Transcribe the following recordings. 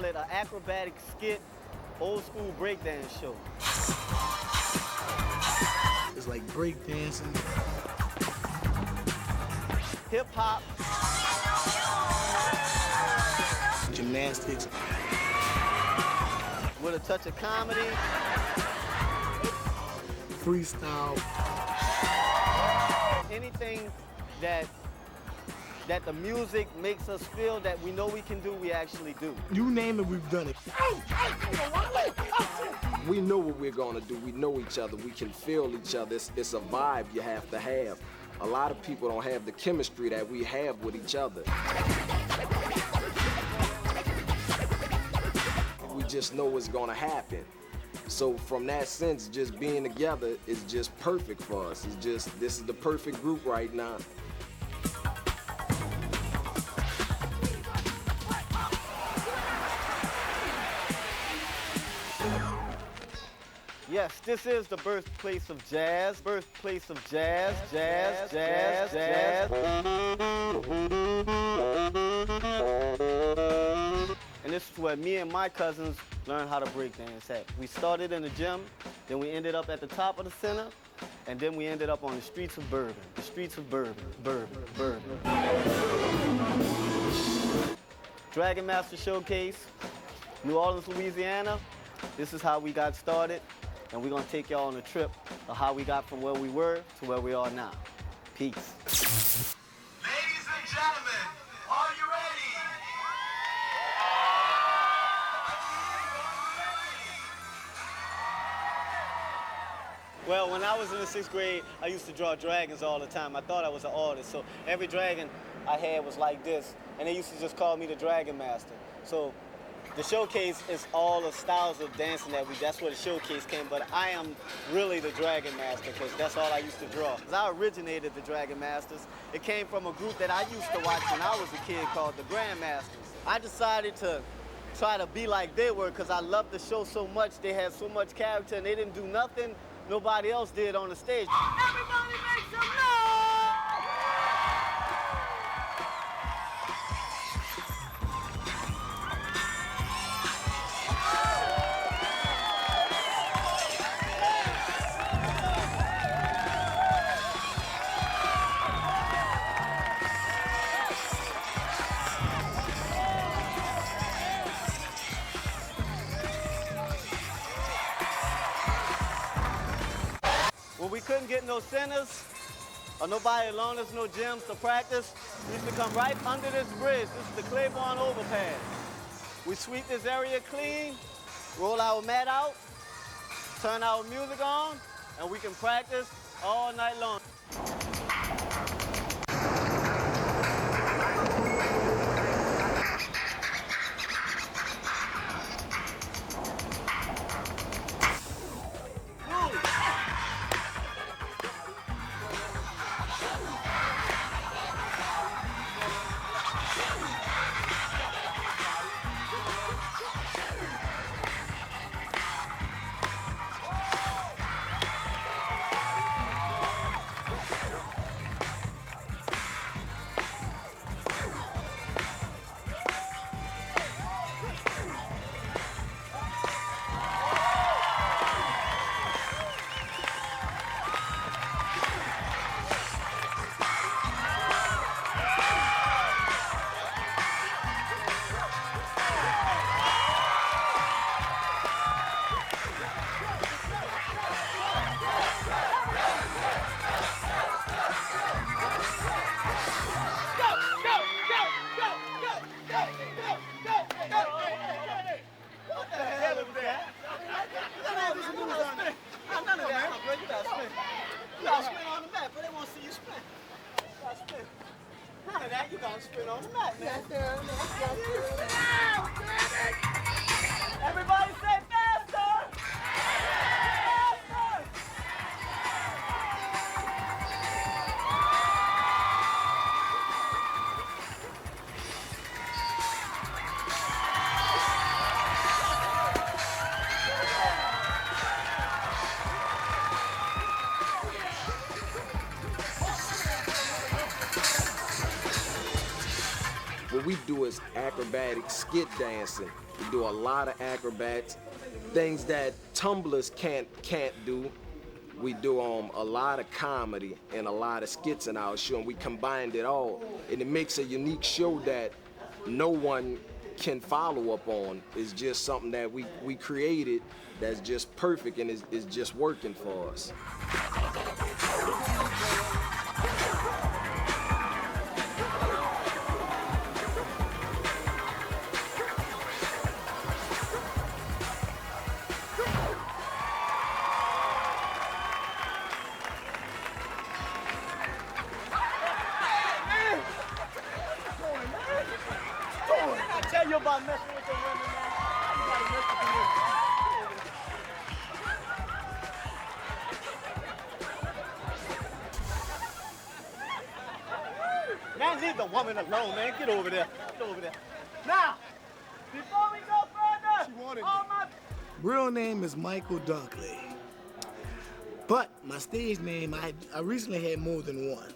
call it an acrobatic skit, old school breakdance show. It's like breakdancing, Hip hop, gymnastics, with a touch of comedy, freestyle. anything that the music makes us feel that we know we can do, we actually do. You name it, we've done it. We know what we're gonna do. We know each other. We can feel each other. It's a vibe you have to have. A lot of people don't have the chemistry that we have with each other. We just know what's gonna happen. So from that sense, just being together is just perfect for us. It's just, this is the perfect group right now. Yes, this is the birthplace of jazz, birthplace of jazz, jazz, jazz, jazz. And this is where me and my cousins learned how to break dance at. We started in the gym, then we ended up at the top of the center, and then we ended up on the streets of Bourbon. The streets of Bourbon, Bourbon, Bourbon. Dragon Master Showcase, New Orleans, Louisiana. This is how we got started, and we're gonna take y'all on a trip of how we got from where we were to where we are now. Peace. Ladies and gentlemen, are you ready? Well, when I was in the 6th grade, I used to draw dragons all the time. I thought I was an artist, so every dragon I had was like this, and they used to just call me the Dragon Master. So the showcase is all the styles of dancing that's where the showcase came, but I am really the Dragon Master because that's all I used to draw. I originated the Dragon Masters. It came from a group that I used to watch when I was a kid called the Grandmasters. I decided to try to be like they were because I loved the show so much. They had so much character and they didn't do nothing nobody else did on the stage. Everybody make some noise! When we couldn't get no centers or nobody to loan us no gyms to practice, we used to come right under this bridge. This is the Claiborne overpass. We sweep this area clean, roll our mat out, turn our music on, and we can practice all night long. You gotta spin on the mat, man. Everybody say faster! Faster! What we do is acrobatic skit dancing. We do a lot of acrobats, things that tumblers can't do. We do a lot of comedy and a lot of skits in our show, and we combined it all, and it makes a unique show that no one can follow up on. It's just something that we created that's just perfect and is just working for us. I tell you about messing with the women, man. You gotta mess with the women. Man, leave the woman alone, man. Get over there. Get over there. Now, before we go further, all my... Real name is Michael Dunkley. But my stage name, I recently had more than one.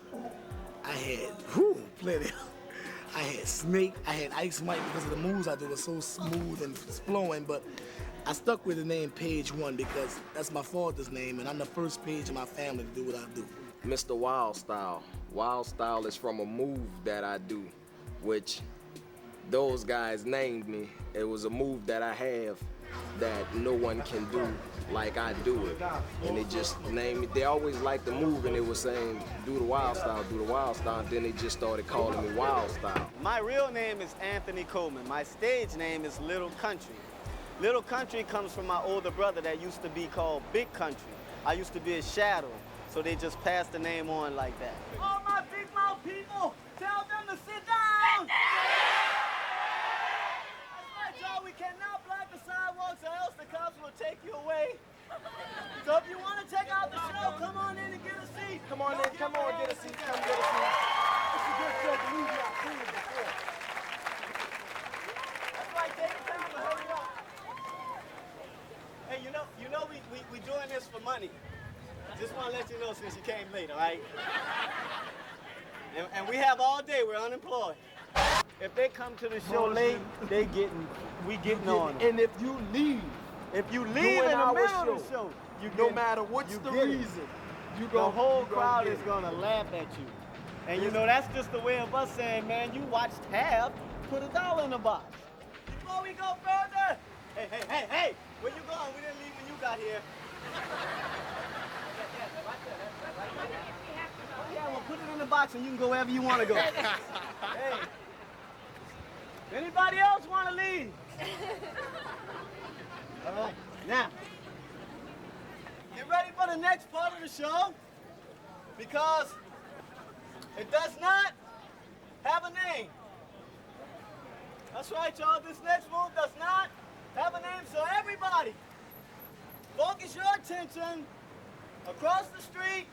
I had, plenty. I had Snake, I had Ice Mike because of the moves I do were so smooth and flowing, but I stuck with the name Page One because that's my father's name and I'm the first page in my family to do what I do. Mr. Wild Style. Wild Style is from a move that I do, which those guys named me. It was a move that I have that no one can do like I do it. And they just named me. They always liked the move and they were saying, do the Wild Style, do the Wild Style. And then they just started calling me Wild Style. My real name is Anthony Coleman. My stage name is Little Countrie. Little Countrie comes from my older brother that used to be called Big Countrie. I used to be his shadow, so they just passed the name on like that. All my big mouth people, tell them to sit down! That's right, y'all. We cannot block the sidewalks or else the cops will take you away. So if you want to check out the show, come on in and get a seat. Come on in, come on, get a seat, come get a seat. It's a good show, believe me, I've seen it before. That's right, take your time, but hurry up. Hey, you know we doing this for money. Just want to let you know since you came late, all right? And we have all day, we're unemployed. If they come to the show late, we getting on them. And if you leave, If you leave in the middle of the show, no matter what's the reason, the whole crowd is gonna laugh at you. And you know, that's just the way of us saying, man, you watched half, put $1 in the box. Before we go further, hey, where you going? We didn't leave when you got here. Yeah, well, put it in the box and you can go wherever you want to go. Hey, anybody else want to leave? All right, now, get ready for the next part of the show because it does not have a name. That's right, y'all, this next move does not have a name, so everybody, focus your attention across the street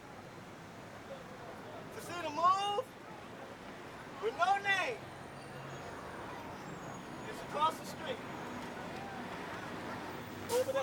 to see the move with no name. It's across the street. Over there.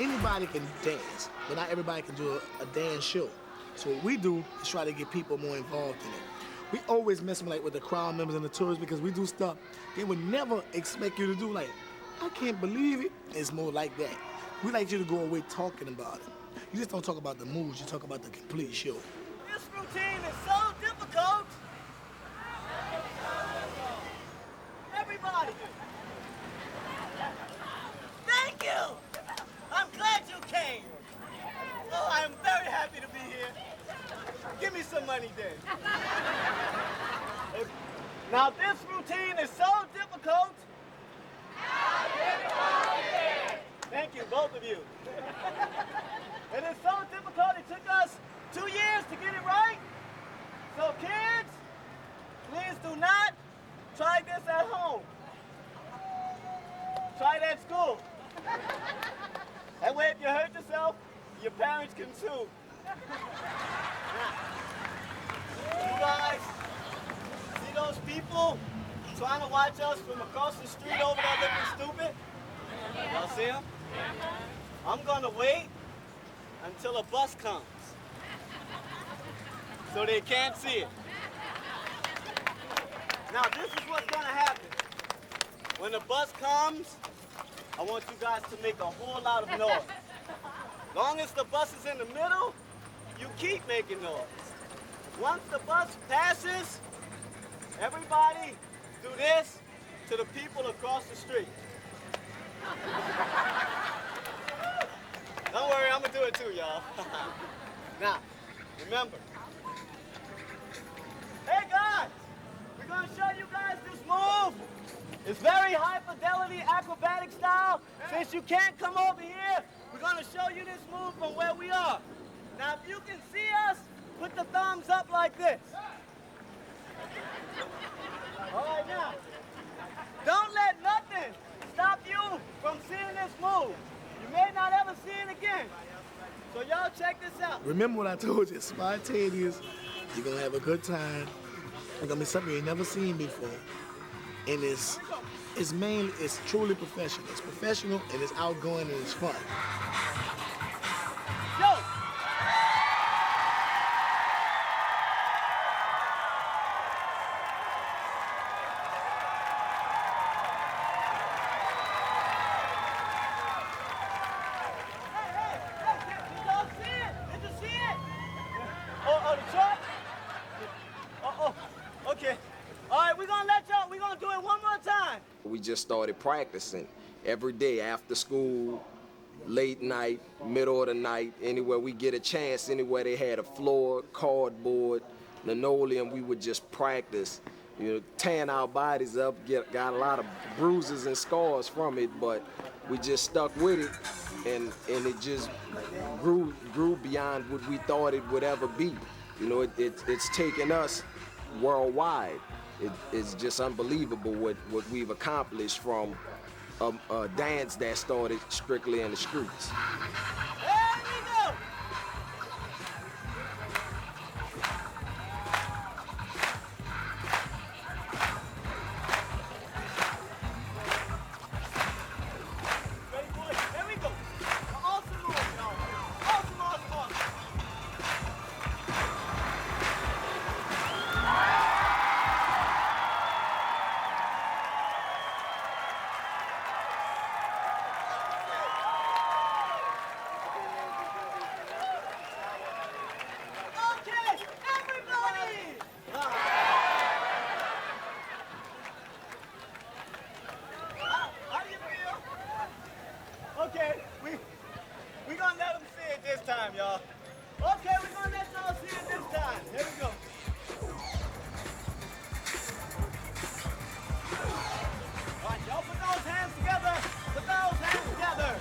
anybody can dance, but not everybody can do a dance show. So what we do is try to get people more involved in it. We always mess like with the crowd members and the tourists because we do stuff they would never expect you to do. Like, I can't believe it. It's more like that. We like you to go away talking about it. You just don't talk about the moves, you talk about the complete show. This routine is so difficult. Everybody. Thank you. I'm glad you came. Oh, I am very happy to be here. Give me some money then. Now this routine is so difficult. Thank you, both of you. It is so difficult, it took us 2 years to get it right. So kids, please do not try this at home. Try it at school. That way if you hurt yourself, your parents can sue. You guys, see those people trying to watch us from across the street over there looking stupid? Y'all see them? I'm gonna wait until a bus comes so they can't see it. Now this is what's gonna happen. When the bus comes, I want you guys to make a whole lot of noise. Long as the bus is in the middle, you keep making noise. Once the bus passes, everybody do this to the people across the street. Don't worry, I'm gonna do it too, y'all. Now, remember. Hey guys, we're gonna show you guys this move. It's very high fidelity acrobatic style. Since you can't come over here, we're gonna show you this move from where we are. Now, if you can see us, put the thumbs up like this. All right, now, don't let nothing stop you from seeing this move. You may not ever see it again. So y'all check this out. Remember what I told you, spontaneous. You're gonna have a good time. It's gonna be something you ain't never seen before. And it's truly professional. It's professional and it's outgoing and it's fun. Yo! We just started practicing every day after school, late night, middle of the night, anywhere we get a chance, anywhere they had a floor, cardboard, linoleum, we would just practice, you know, tearing our bodies up, got a lot of bruises and scars from it, but we just stuck with it, and it just grew beyond what we thought it would ever be. You know, it's taken us worldwide. It's just unbelievable what we've accomplished from a dance that started strictly in the streets. There we go! Ready, boys? There we go. Awesome move, y'all. Awesome, awesome, awesome. Okay, we gonna let them see it this time, y'all. Okay, we're gonna let y'all see it this time. Here we go. All right, y'all put those hands together. Put those hands together.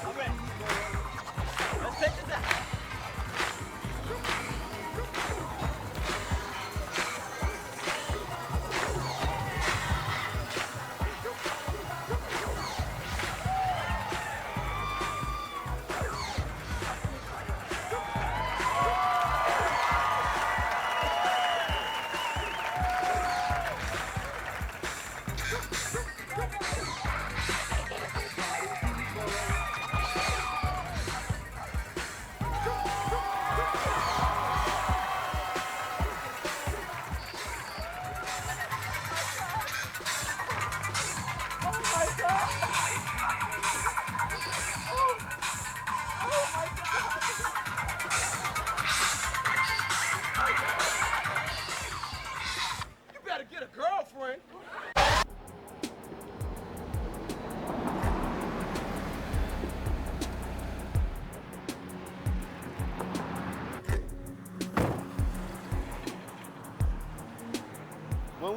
All right. Let's take this out.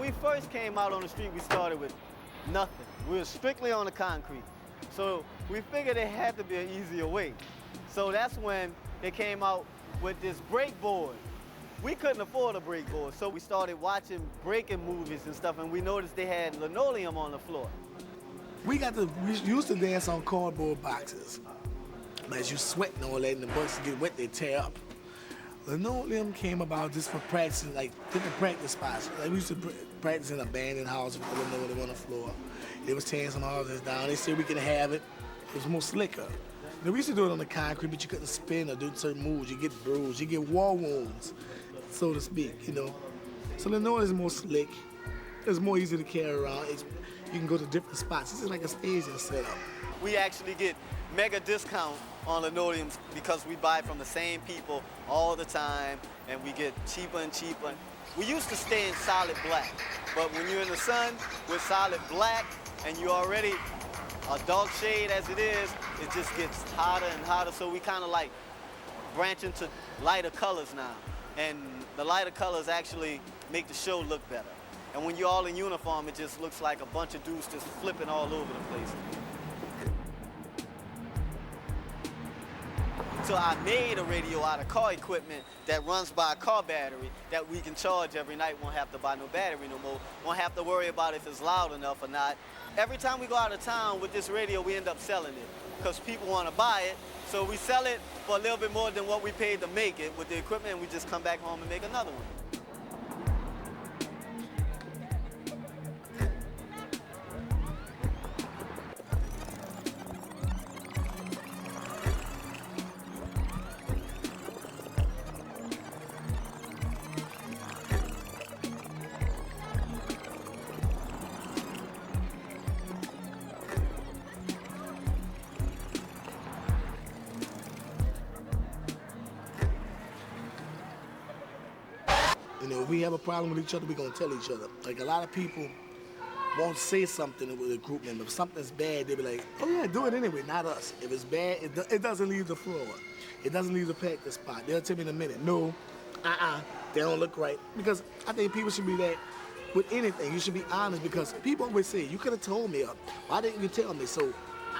we first came out on the street, we started with nothing. We were strictly on the concrete. So we figured there had to be an easier way. So that's when they came out with this break board. We couldn't afford a break board, so we started watching breaking movies and stuff, and we noticed they had linoleum on the floor. We used to dance on cardboard boxes. But as you sweat and all that and the boxes get wet, they tear up. Linoleum came about just for practicing, like different practice spots. Like we used to practice in an abandoned house with linoleum on the floor. They was tearing some houses down. They said we could have it. It was more slicker. Now, we used to do it on the concrete, but you couldn't spin or do certain moves. You get bruised, you get wall wounds, so to speak, you know. So linoleum is more slick. It's more easy to carry around. You can go to different spots. This is like a staging setup. We actually get mega discount on linoleums because we buy from the same people all the time, and we get cheaper and cheaper. We used to stay in solid black, but when you're in the sun with solid black and you're already a dark shade as it is, it just gets hotter and hotter. So we kind of like branch into lighter colors now. And the lighter colors actually make the show look better. And when you're all in uniform, it just looks like a bunch of dudes just flipping all over the place. So I made a radio out of car equipment that runs by a car battery that we can charge every night. Won't have to buy no battery no more. Won't have to worry about if it's loud enough or not. Every time we go out of town with this radio, we end up selling it because people want to buy it. So we sell it for a little bit more than what we paid to make it with the equipment, and we just come back home and make another one. You know, if we have a problem with each other, we're gonna tell each other. Like a lot of people won't say something with a group member. If something's bad, they'll be like, oh yeah, do it anyway, not us. If it's bad, it doesn't leave the floor. It doesn't leave the practice spot. They'll tell me in a minute, no, they don't look right. Because I think people should be that with anything. You should be honest because people always say, you could have told me, why didn't you tell me? So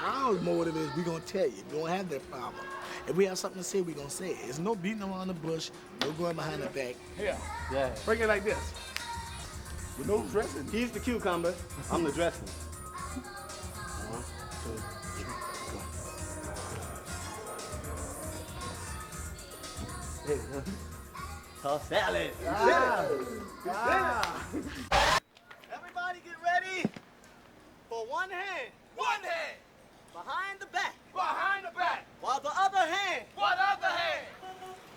our motive is we're gonna tell you. We don't have that problem. If we have something to say, we're gonna say it. There's no beating around the bush, no going behind the back. Yeah. Break it like this. With no dressing. He's the cucumber, I'm the dressing. Toss salad. Everybody get ready for one hand. One hand. Behind the back. Behind the back. While the other hand What other hand?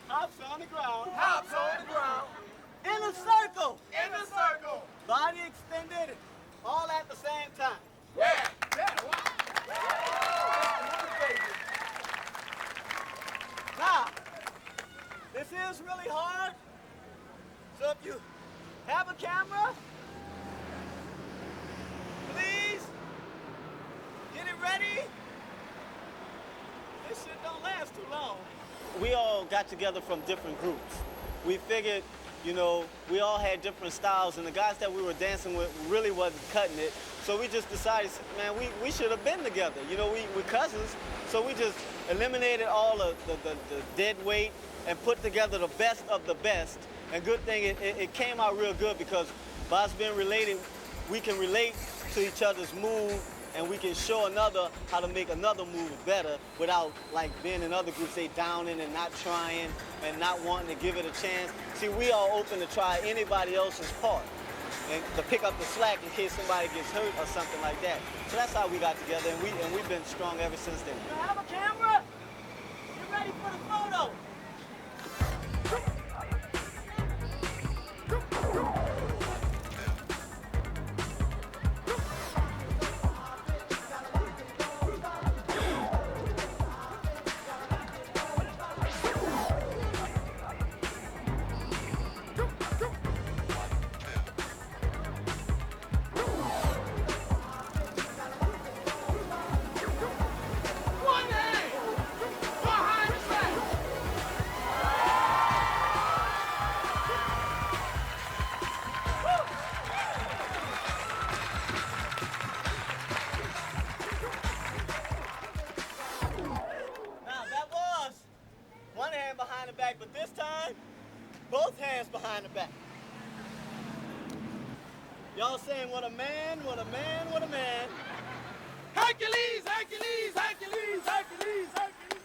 hops on the ground. Hops on the ground. In a circle. In a circle. Body extended. All at the same time. Yeah. Now, this is really hard. So if you have a camera, please get it ready. This shit don't last too long. We all got together from different groups. We figured, you know, we all had different styles, and the guys that we were dancing with really wasn't cutting it. So we just decided, man, we should have been together. You know, we're cousins, so we just eliminated all of the dead weight and put together the best of the best. And good thing, it came out real good because by us being related, we can relate to each other's move, and we can show another how to make another move better without like being in other groups, they downing and not trying and not wanting to give it a chance. See, we are open to try anybody else's part and to pick up the slack in case somebody gets hurt or something like that. So that's how we got together, and we've been strong ever since then. You have a camera? You ready for the photo? but this time, both hands behind the back. Y'all saying, what a man, what a man, what a man. Hercules, Hercules, Hercules, Hercules, Hercules.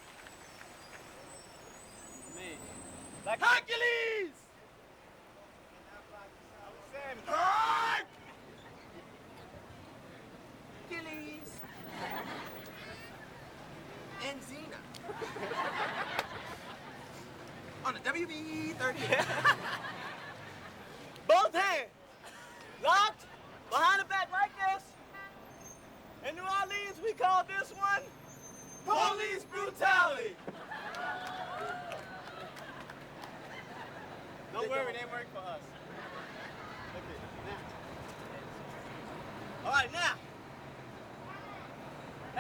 Man. Like Hercules! Hercules and Xena on the WB-30. Both hands locked behind the back like this. In New Orleans, we call this one police brutality. Don't worry, they work for us. Okay, now. All right, now.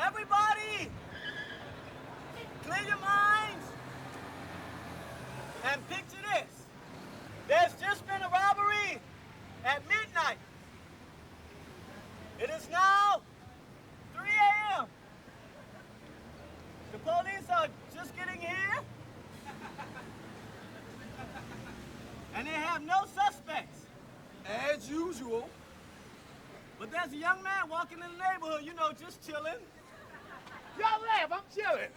Everybody, clear your minds and picture this. There's just been a robbery at midnight. It is now 3 a.m. The police are just getting here. And they have no suspects. As usual. But there's a young man walking in the neighborhood, you know, just chilling. Y'all laugh, I'm chilling.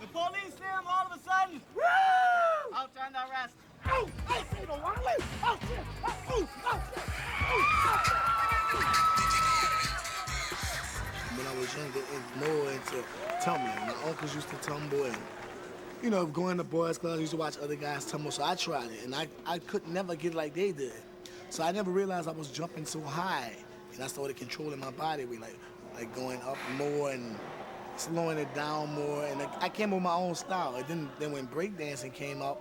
The police see him all of a sudden. Woo! Out trying to arrest him. Oh, I see the wallet. Oh, shit. When I was younger, and more into tumbling. My uncles used to tumble, and you know, going to boys' clubs, I used to watch other guys tumble, so I tried it, and I could never get like they did. So I never realized I was jumping so high, and I started controlling my body weight, like going up more and slowing it down more, and I came up with my own style. And then when breakdancing came out,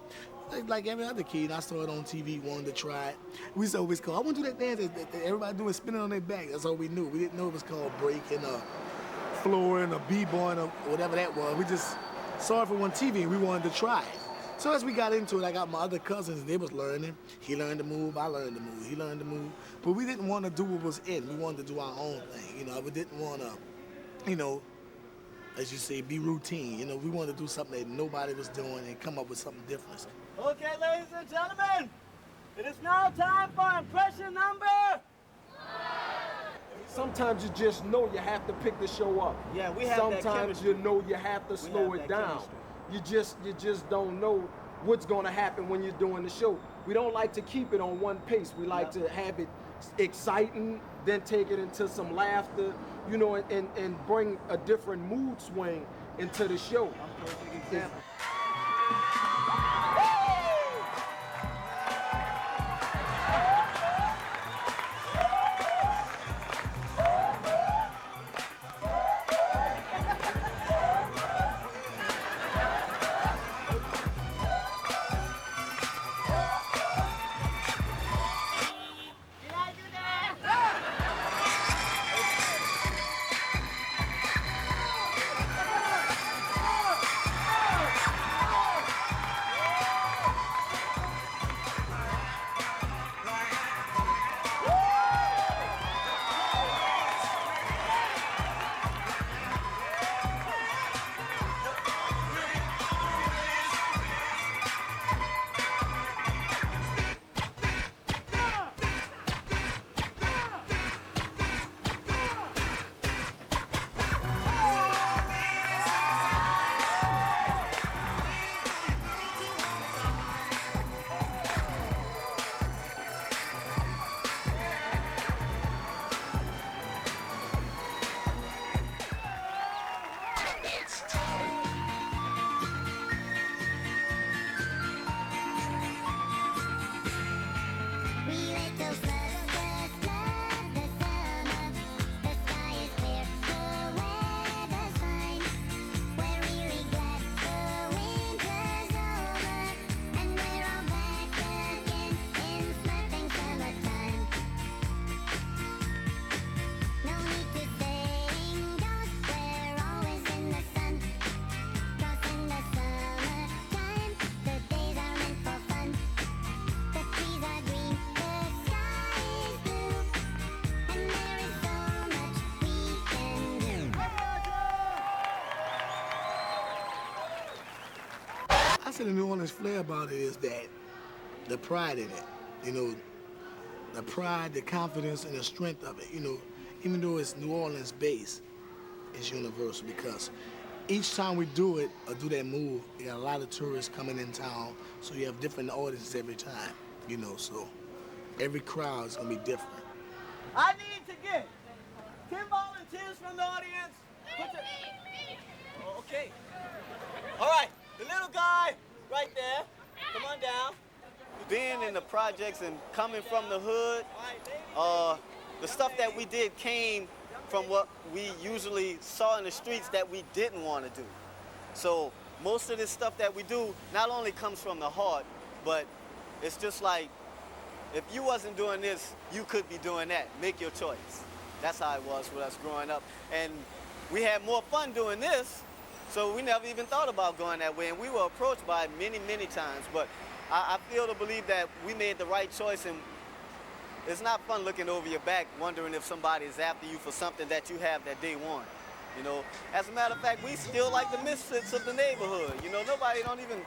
like every other kid, I saw it on TV, wanted to try it. We used to always call, I want to do that dance that everybody doing, spinning on their back. That's all we knew. We didn't know it was called breaking or flooring or b-boying or whatever that was. We just saw it from on TV and we wanted to try it. So as we got into it, I got my other cousins, and they was learning. He learned to move, I learned to move, he learned to move. But we didn't want to do what was in. We wanted to do our own thing. You know, we didn't want to, you know, as you say, be routine. You know, we wanted to do something that nobody was doing and come up with something different. Okay, ladies and gentlemen, it is now time for impression number. Sometimes you just know you have to pick the show up. Yeah, we have that Sometimes chemistry. you know you have to slow have it that down. chemistry. You just don't know what's gonna happen when you're doing the show. We don't like to keep it on one pace. We like to have it exciting, then take it into some laughter, you know, and bring a different mood swing into the show. Perfect example. say the New Orleans flair about it is that the pride in it, you know, the pride, the confidence, and the strength of it, you know, even though it's New Orleans based, it's universal because each time we do it or do that move, you got a lot of tourists coming in town, so you have different audiences every time, you know, so every crowd is gonna be different. I need to get 10 volunteers from the audience. Oh, okay. All right, the little guy right there. Come on down. Being in the projects and coming from the hood, the stuff that we did came from what we usually saw in the streets that we didn't want to do. So most of this stuff that we do not only comes from the heart, but it's just like, if you wasn't doing this, you could be doing that. Make your choice. That's how it was with us growing up. And we had more fun doing this, so we never even thought about going that way. And we were approached by it many, many times. But I feel to believe that we made the right choice, and it's not fun looking over your back wondering if somebody is after you for something that you have that they want. You know, as a matter of fact, we still like the misfits of the neighborhood. You know, nobody don't even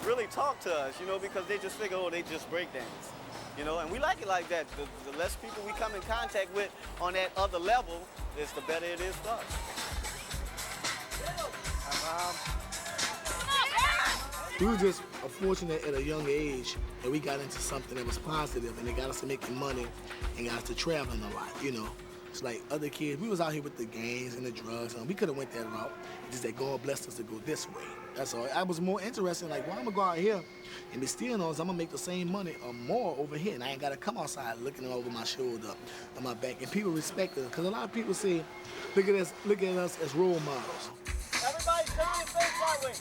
really talk to us, you know, because they just figure, oh, they just breakdance. You know, and we like it like that. The less people we come in contact with on that other level, the better it is for us. We were just fortunate at a young age that we got into something that was positive, and it got us to making money and got us to traveling a lot, you know. It's like other kids, we was out here with the gangs and the drugs, and we could have went that route. It's just that God blessed us to go this way. That's all. I was more interested, like, well, I'm gonna go out here and be stealing those. I'm gonna make the same money or more over here, and I ain't gotta come outside looking over my shoulder and my back. And people respect us, because a lot of people say, look at us as role models. Everybody turn your face that way.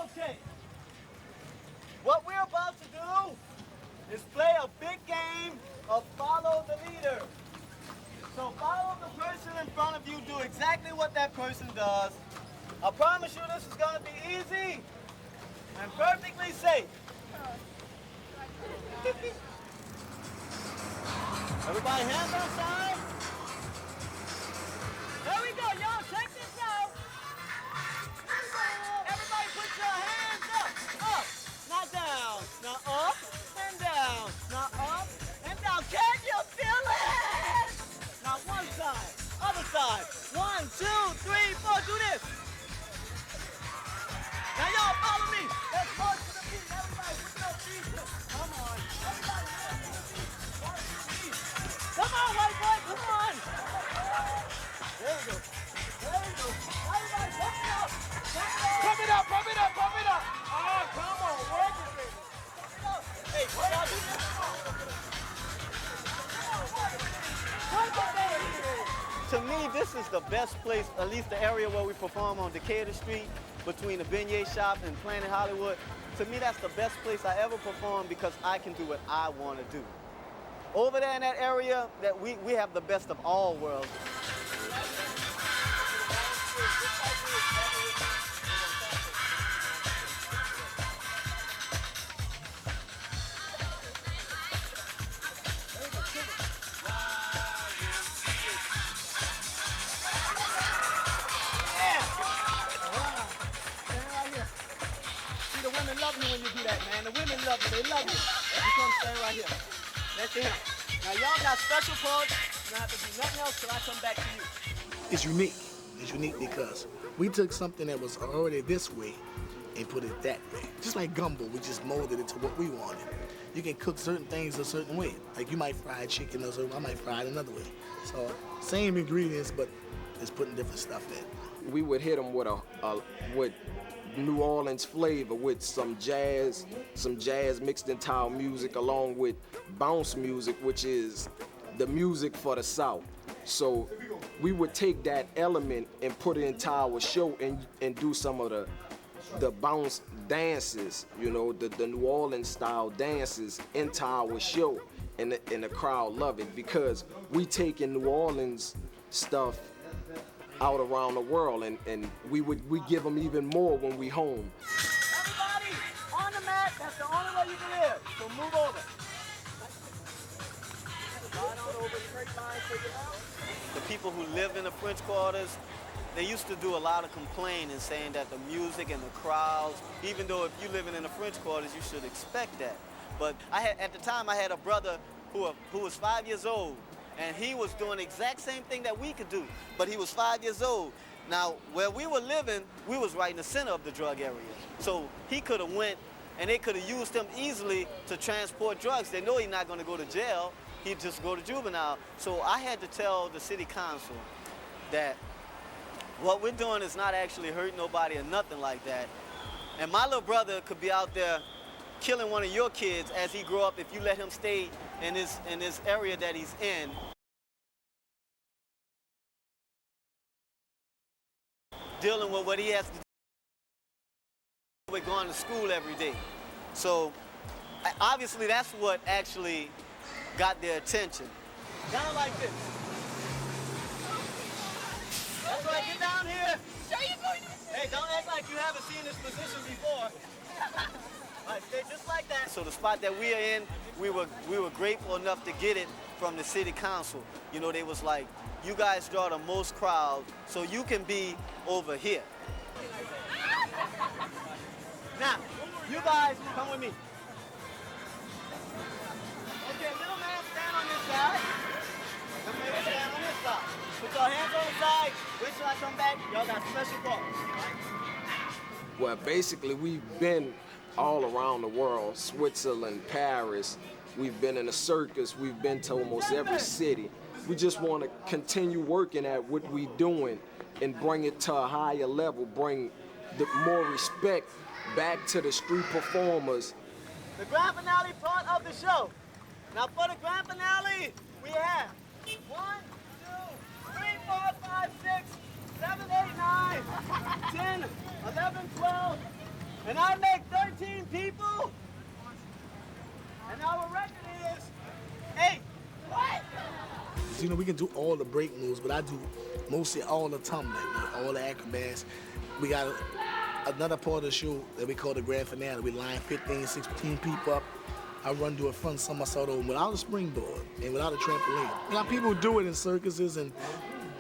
Okay. What we're about to do is play a big game of follow the leader. So follow the person in front of you, do exactly what that person does. I promise you this is gonna be easy and perfectly safe. Everybody hands outside. There we go, y'all, check this out. Everybody put your hands up, not down, now up and down, now up and down. Can you feel it? Now one side, other side. 1, 2, 3, 4, do this. Now y'all follow me. Let's march to the beat. Everybody put your feet up. Come on. Everybody march to the beat. March to the beat. Come on, white boy, come on. There we go. There we go. Everybody pump it up. Pump it up. Pump it up, pump it up, pump it up. Oh, come on, work it, baby. Pump it up. Hey, what y'all do this? To me, this is the best place, at least the area where we perform on Decatur Street, between the beignet shop and Planet Hollywood. To me, that's the best place I ever performed because I can do what I want to do. Over there in that area, that we have the best of all worlds. The women love you when you do that, man. The women love you. They love you. You come stand right here. That's it. Now, y'all got special clothes. You don't have to do nothing else till I come back to you. It's unique. It's unique because we took something that was already this way and put it that way. Just like gumbo, we just molded it to what we wanted. You can cook certain things a certain way. Like you might fry chicken or something, I might fry it another way. So same ingredients, but just putting different stuff in. We would hit them with with New Orleans flavor, with some jazz mixed in town music, along with bounce music, which is the music for the South. So we would take that element and put it into our show and do some of the bounce dances, you know, the New Orleans style dances into our show, and the crowd love it because we taking New Orleans stuff out around the world, and we give them even more when we home. Everybody on the mat, that's the only way you can live. So move over. Right on. over straight line, take it out. The people who live in the French quarters, they used to do a lot of complaining, saying that the music and the crowds, even though if you're living in the French quarters, you should expect that. But at the time, I had a brother who was 5 years old, and he was doing the exact same thing that we could do, but he was 5 years old. Now, where we were living, we was right in the center of the drug area. So he could have went, and they could have used him easily to transport drugs. They know he's not going to go to jail. He'd just go to juvenile. So I had to tell the city council that what we're doing is not actually hurting nobody or nothing like that. And my little brother could be out there killing one of your kids as he grow up if you let him stay in this area that he's in. Dealing with what he has to do with going to school every day. So obviously that's what actually got their attention. Down like this. That's right, get down here. Hey, don't act like you haven't seen this position before. All right, stay just like that. So the spot that we are in, we were grateful enough to get it from the city council. You know, they was like, you guys draw the most crowd, so you can be over here. Now, you guys come with me. Okay, little man, stand on this side. Little man, stand on this side. Put your hands on the side. Wait till I come back. Y'all got special balls. Well, basically, we've been all around the world, Switzerland, Paris. We've been in a circus. We've been to almost every city. We just want to continue working at what we're doing and bring it to a higher level, bring more respect back to the street performers. The grand finale part of the show. Now for the grand finale, we have 1, 2, 3, 4, 5, 6, 7, 8, 9, 10, 11, 12, and I make 13 people, and our record is 8. What? You know, we can do all the break moves, but I do mostly all the tumbling, all the acrobats. We got another part of the show that we call the grand finale. We line 15, 16 people up. I run to a front somersault over without a springboard and without a trampoline. You know, people do it in circuses and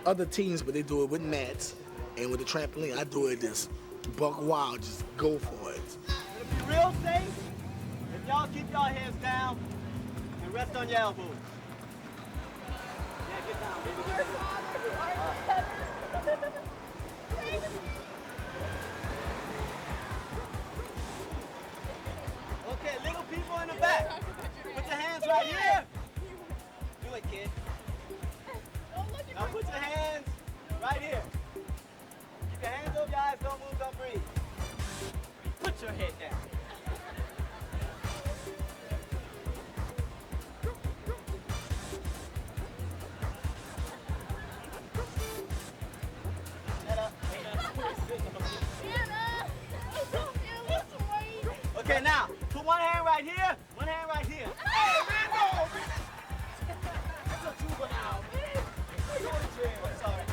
other teams, but they do it with mats and with a trampoline. I do it just buck wild, just go for it. It'll be real safe if y'all keep y'all heads down and rest on your elbows. Yeah, get down, baby. Get down. Okay, little people in the back. Put your hands right here. Do it, kid. Now put your hands right here. Keep your hands over your eyes, don't move, don't breathe. Put your head down. Okay, now, put one hand right here, one hand right here. Hey, man, no! It's a juvenile, man. I'm sorry.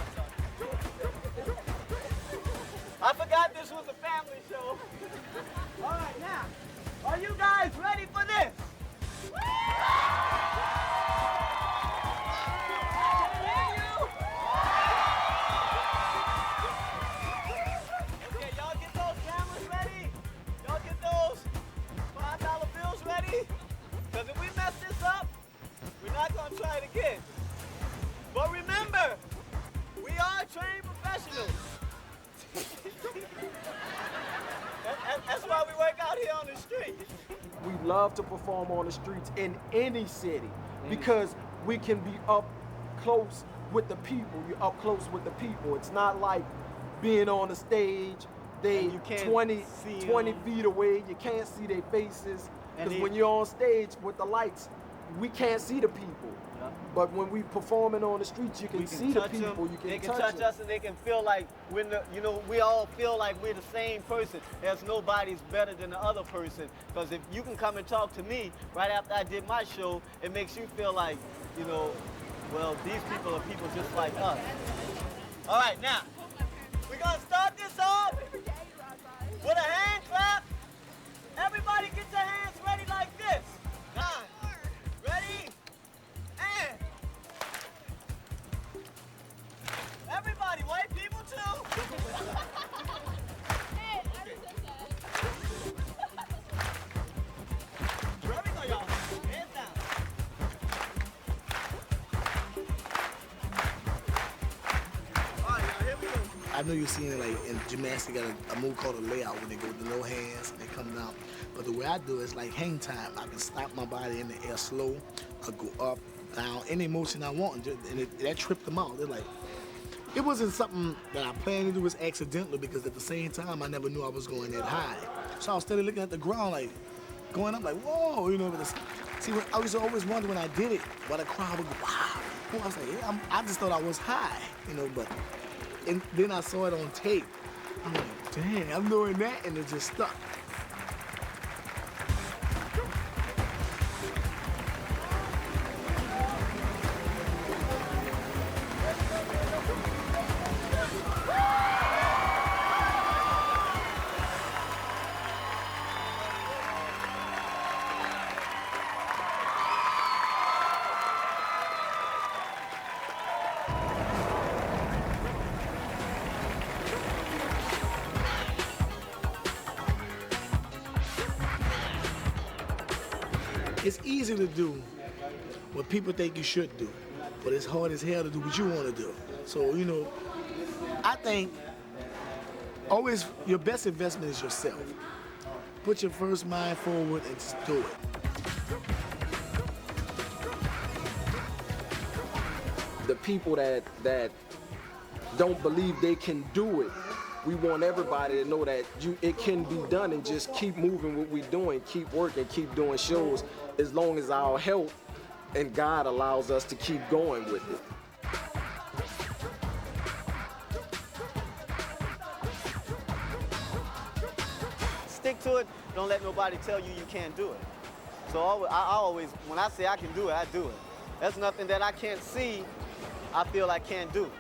I forgot this was a family show. All right, now, are you guys ready for this? Okay, y'all get those cameras ready? Y'all get those $5 bills ready? Because if we mess this up, we're not going to try it again. But remember, we are trained professionals. That's why we work out here on the street. We love to perform on the streets in any city because we can be up close with the people. You're up close with the people. It's not like being on the stage, they 20 feet away, you can't see their faces. Because when you're on stage with the lights, we can't see the people. But when we performing on the streets, you can see the people. They can touch us, and they can feel like we all feel like we're the same person. There's nobody's better than the other person. Because if you can come and talk to me right after I did my show, it makes you feel like, well, these people are people just like us. All right, now we're gonna start this off with a hand clap. Everybody, get your hands ready like this. 9. Ready? And I know you've seen it like in gymnastics, got a move called a layout when they go to no hands and they come down. But the way I do it is like hang time. I can stop my body in the air slow, I go up, down, any motion I want, and that tripped them out. They're like, it wasn't something that I planned to do, it was accidental because at the same time I never knew I was going that high. So I was steady looking at the ground like, going up like, whoa, you know. See, I used to always wonder when I did it, why the crowd would go, wow. I was like, yeah, I just thought I was high, you know, but and then I saw it on tape. I'm like, dang, I'm doing that, and it just stuck. It's easy to do what people think you should do, but it's hard as hell to do what you want to do. So, you know, I think always your best investment is yourself. Put your first mind forward and just do it. The people that don't believe they can do it, we want everybody to know that it can be done, and just keep moving what we're doing, keep working, keep doing shows, as long as our health and God allows us to keep going with it. Stick to it. Don't let nobody tell you you can't do it. So I always, when I say I can do it, I do it. There's nothing that I can't see I feel I can't do.